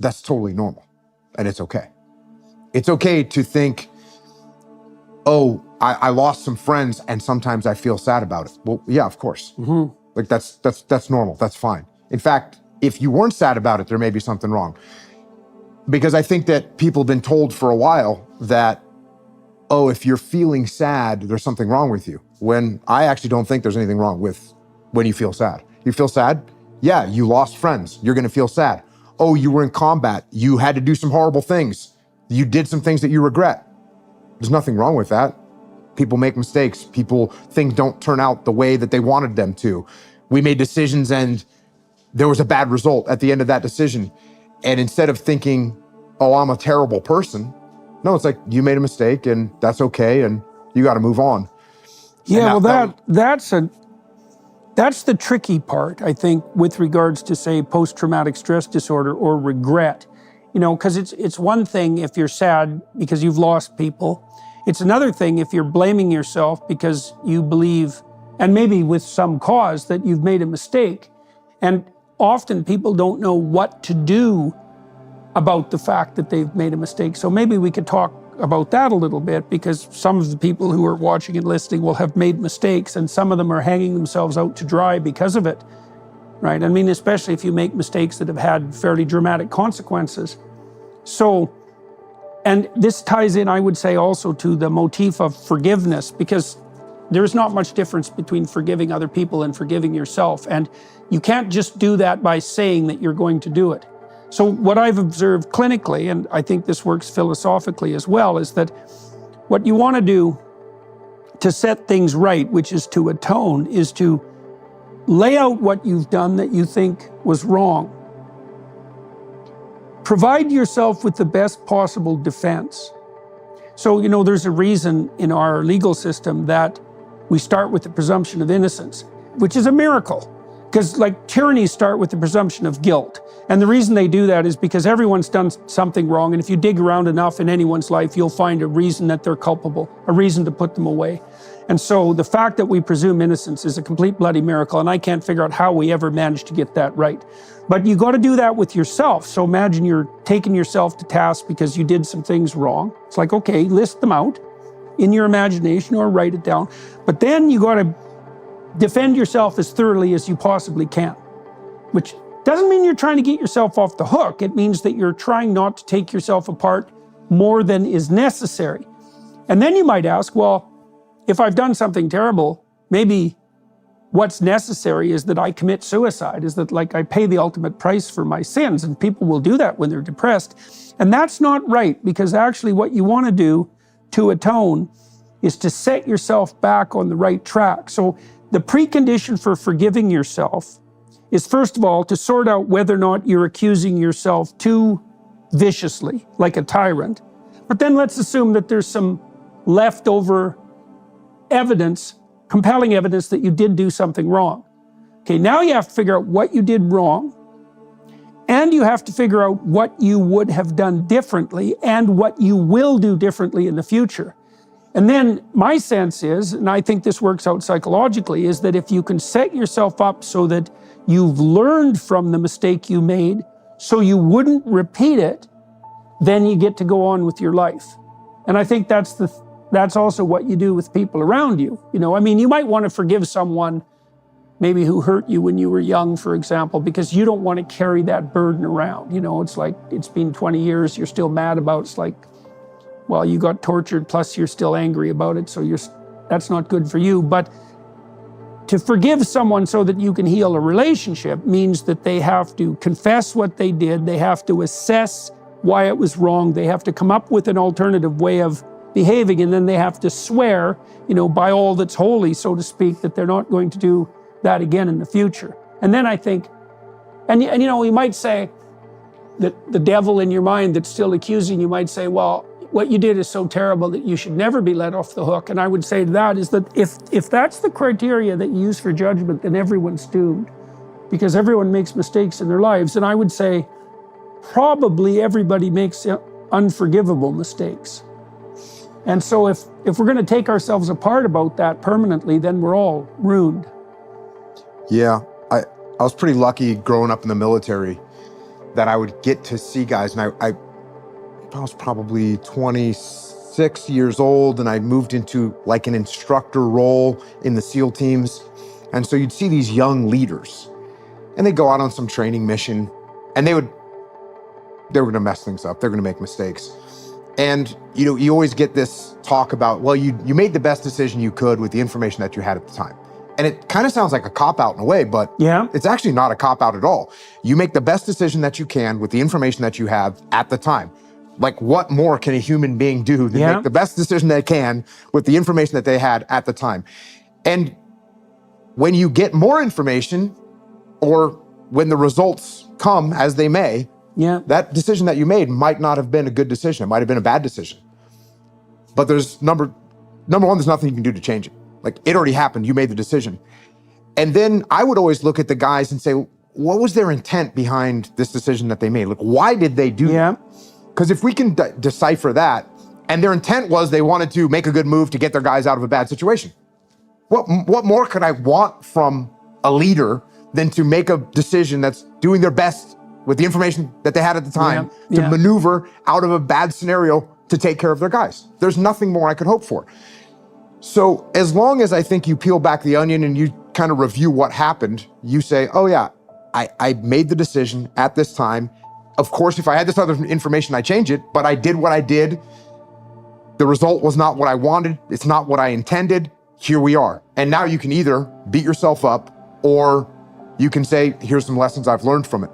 that's totally normal, and it's okay. It's okay to think, oh, I lost some friends and sometimes I feel sad about it. Well, yeah, of course. Mm-hmm. Like that's normal, that's fine. In fact, if you weren't sad about it, there may be something wrong. Because I think that people have been told for a while that, oh, if you're feeling sad, there's something wrong with you. When I actually don't think there's anything wrong with when you feel sad. You feel sad? Yeah, you lost friends. You're gonna feel sad. Oh, you were in combat. You had to do some horrible things. You did some things that you regret. There's nothing wrong with that. People make mistakes. Things don't turn out the way that they wanted them to. We made decisions and there was a bad result at the end of that decision. And instead of thinking, oh, I'm a terrible person, no, it's like you made a mistake and that's okay and you got to move on. Yeah, that's the tricky part, I think, with regards to, say, post-traumatic stress disorder or regret. You know, because it's one thing if you're sad because you've lost people. It's another thing if you're blaming yourself because you believe, and maybe with some cause, that you've made a mistake. And often people don't know what to do about the fact that they've made a mistake. So maybe we could talk about that a little bit, because some of the people who are watching and listening will have made mistakes, and some of them are hanging themselves out to dry because of it, right? I mean, especially if you make mistakes that have had fairly dramatic consequences. So, and this ties in, I would say, also to the motif of forgiveness, because there's not much difference between forgiving other people and forgiving yourself. And you can't just do that by saying that you're going to do it. So what I've observed clinically, and I think this works philosophically as well, is that what you want to do to set things right, which is to atone, is to lay out what you've done that you think was wrong. Provide yourself with the best possible defense. So, you know, there's a reason in our legal system that we start with the presumption of innocence, which is a miracle. Because like tyrannies start with the presumption of guilt. And the reason they do that is because everyone's done something wrong. And if you dig around enough in anyone's life, you'll find a reason that they're culpable, a reason to put them away. And so the fact that we presume innocence is a complete bloody miracle. And I can't figure out how we ever managed to get that right. But you got to do that with yourself. So imagine you're taking yourself to task because you did some things wrong. It's like, okay, list them out in your imagination or write it down. But then you got to defend yourself as thoroughly as you possibly can, which doesn't mean you're trying to get yourself off the hook. It means that you're trying not to take yourself apart more than is necessary. And then you might ask, well, if I've done something terrible, maybe what's necessary is that I commit suicide, is that like I pay the ultimate price for my sins. And people will do that when they're depressed. And that's not right, because actually what you want to do to atone is to set yourself back on the right track. So the precondition for forgiving yourself is, first of all, to sort out whether or not you're accusing yourself too viciously, like a tyrant. But then let's assume that there's some leftover evidence, compelling evidence that you did do something wrong. Okay, now you have to figure out what you did wrong, and you have to figure out what you would have done differently and what you will do differently in the future. And then my sense is, and I think this works out psychologically, is that if you can set yourself up so that you've learned from the mistake you made so you wouldn't repeat it, then you get to go on with your life. And I think that's also what you do with people around you. You know, I mean, you might want to forgive someone maybe who hurt you when you were young, for example, because you don't want to carry that burden around. You know, it's like, it's been 20 years, you're still mad about it. It's like, well, you got tortured, plus you're still angry about it, so that's not good for you. But to forgive someone so that you can heal a relationship means that they have to confess what they did, they have to assess why it was wrong, they have to come up with an alternative way of behaving, and then they have to swear, you know, by all that's holy, so to speak, that they're not going to do that again in the future. And then I think, and you know, you might say that the devil in your mind that's still accusing you might say, well, what you did is so terrible that you should never be let off the hook. And I would say to that is that if that's the criteria that you use for judgment, then everyone's doomed, because everyone makes mistakes in their lives. And I would say probably everybody makes unforgivable mistakes. And so if we're going to take ourselves apart about that permanently, then we're all ruined. Yeah, I was pretty lucky growing up in the military. that I would get to see guys, and I was probably 26 years old, and I moved into like an instructor role in the SEAL teams. And so you'd see these young leaders, and they'd go out on some training mission, and they were gonna mess things up. They're gonna make mistakes. And you always get this talk about, well, you made the best decision you could with the information that you had at the time. And it kind of sounds like a cop-out in a way, but it's actually not a cop-out at all. You make the best decision that you can with the information that you have at the time. Like, what more can a human being do than make the best decision they can with the information that they had at the time? And when you get more information, or when the results come as they may, that decision that you made might not have been a good decision. It might have been a bad decision. But there's number one, there's nothing you can do to change it. Like, it already happened, you made the decision. And then I would always look at the guys and say, what was their intent behind this decision that they made? Like, why did they do that? Because if we can decipher that, and their intent was they wanted to make a good move to get their guys out of a bad situation, what more could I want from a leader than to make a decision that's doing their best with the information that they had at the time to maneuver out of a bad scenario to take care of their guys? There's nothing more I could hope for. So as long as I think you peel back the onion and you kind of review what happened, you say, oh yeah, I made the decision at this time. Of course, if I had this other information, I change it, but I did what I did. The result was not what I wanted. It's not what I intended. Here we are. And now you can either beat yourself up, or you can say, here's some lessons I've learned from it.